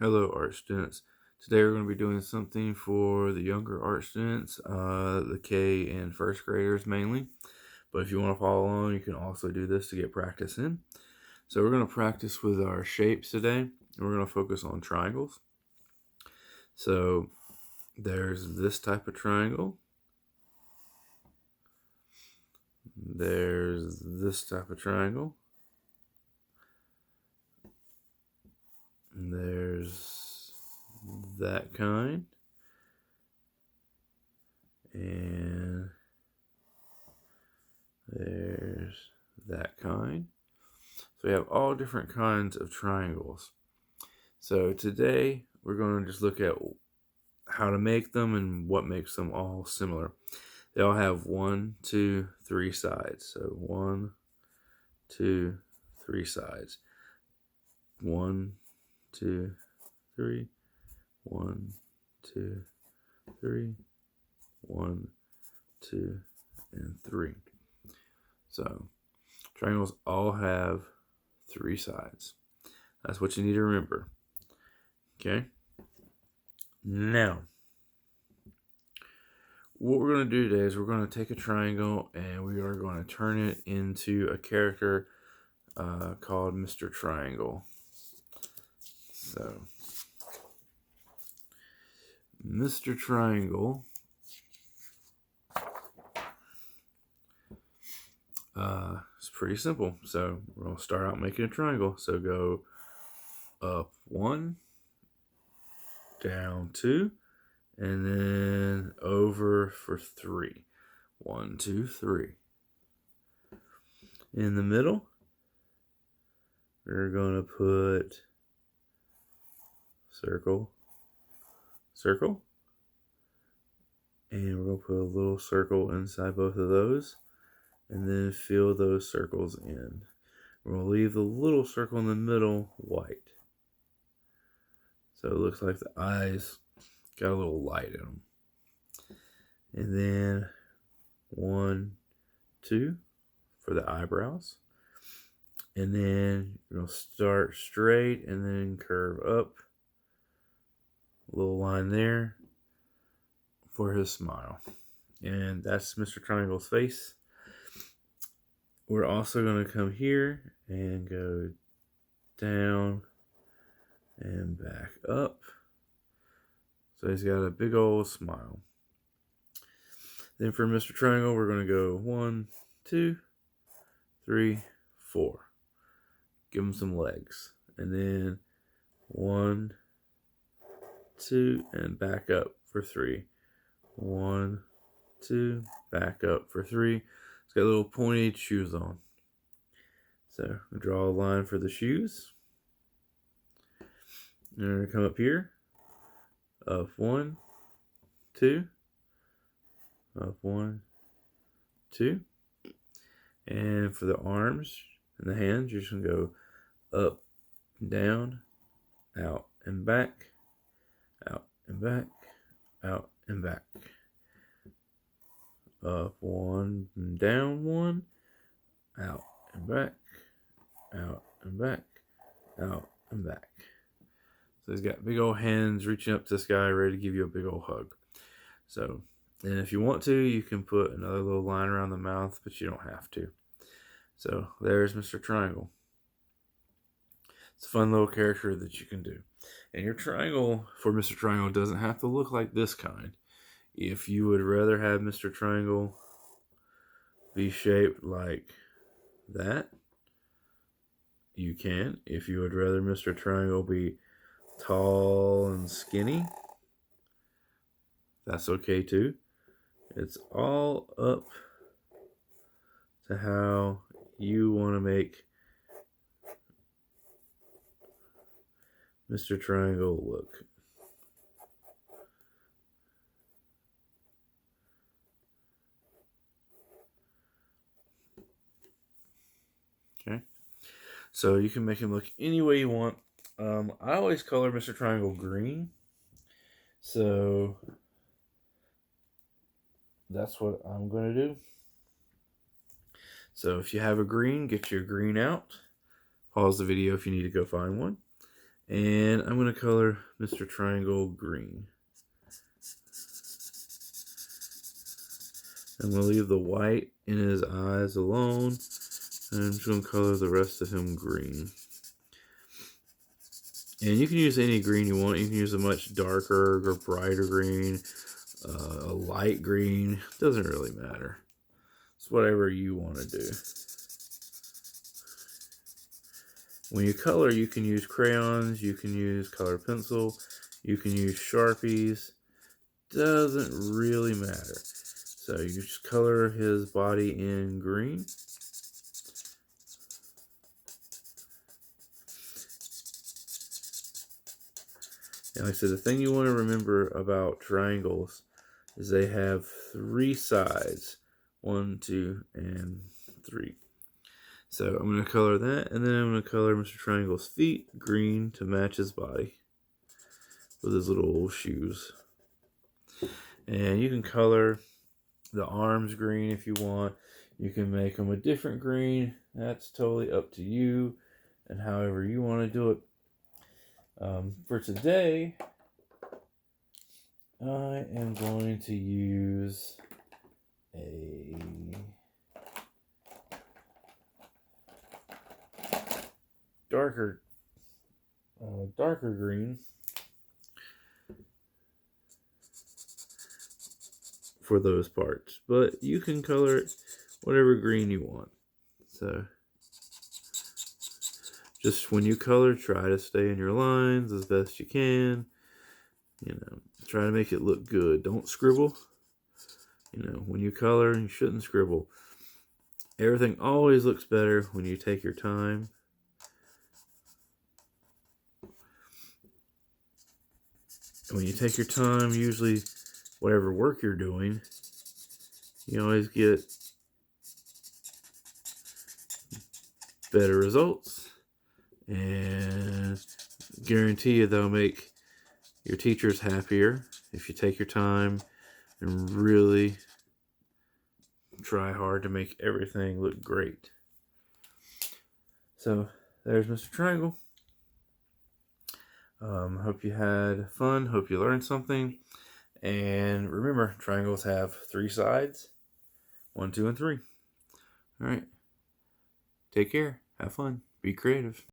Hello, art students. Today we're going to be doing something for the younger art students, the K and first graders mainly. But if you want to follow along, you can also do this to get practice in. So we're going to practice with our shapes today, and we're going to focus on triangles. So there's this type of triangle. There's this type of triangle. And there's that kind. And there's that kind. So we have all different kinds of triangles. So today we're going to just look at how to make them and what makes them all similar. They all have 1, 2, 3 sides. So 1, 2, 3 sides. 1, 2, 3. 1, 2, 3. 1, 2, and 3. So triangles all have 3 sides. That's what you need to remember. Okay? Now, what we're going to do today is we're going to take a triangle and we are going to turn it into a character called Mr. Triangle. So, Mr. Triangle is pretty simple. So, we're going to start out making a triangle. So, go up 1, down 2, and then over for 3. 1, 2, 3. In the middle, we're going to put circle, circle, and we're going to put a little circle inside both of those, and then fill those circles in. We're going to leave the little circle in the middle white. So it looks like the eyes got a little light in them. And then 1, 2 for the eyebrows. And then you're going to start straight and then curve up. A little line there for his smile. And that's Mr. Triangle's face. We're also going to come here and go down and back up. So he's got a big old smile. Then for Mr. Triangle, we're going to go 1, 2, 3, 4. Give him some legs. And then 1, 2, and back up for 3. 1, 2, back up for 3. It's got little pointed shoes on. So we draw a line for the shoes. And we're going to come up here. Up 1, 2. Up 1, 2. And for the arms and the hands, you're just going to go up, down, out and back, out and back, out and back. Up 1, down 1, out and back, out and back, out and back. So he's got big old hands reaching up to the sky, ready to give you a big old hug. So, and if you want to, you can put another little line around the mouth, but you don't have to. So there's Mr. Triangle. It's a fun little character that you can do. And your triangle for Mr. Triangle doesn't have to look like this kind. If you would rather have Mr. Triangle be shaped like that, you can. If you would rather Mr. Triangle be tall and skinny, that's okay too. It's all up to how you want to make Mr. Triangle look. Okay, so you can make him look any way you want. I always color Mr. Triangle green, so that's what I'm going to do. So if you have a green, get your green out. Pause the video if you need to go find one. And I'm going to color Mr. Triangle green. I'm going to leave the white in his eyes alone. And I'm just going to color the rest of him green. And you can use any green you want. You can use a much darker or brighter green, a light green. Doesn't really matter. It's whatever you want to do. When you color, you can use crayons, you can use colored pencil, you can use Sharpies. Doesn't really matter. So you just color his body in green. And like I said, the thing you want to remember about triangles is they have 3 sides. 1, 2, and 3. So I'm going to color that, and then I'm going to color Mr. Triangle's feet green to match his body with his little shoes. And you can color the arms green if you want. You can make them a different green. That's totally up to you and however you want to do it. For today, I am going to use a darker green for those parts, but you can color it whatever green you want. So just when you color, try to stay in your lines as best you can. You know, try to make it look good. Don't scribble. You know, when you color, you shouldn't scribble. Everything always looks better when you take your time. When you take your time, usually whatever work you're doing, you always get better results. And guarantee you they'll make your teachers happier if you take your time and really try hard to make everything look great. So there's Mr. Triangle. Hope you had fun. Hope you learned something. And remember, triangles have 3 sides. 1, 2, and 3. All right. Take care. Have fun. Be creative.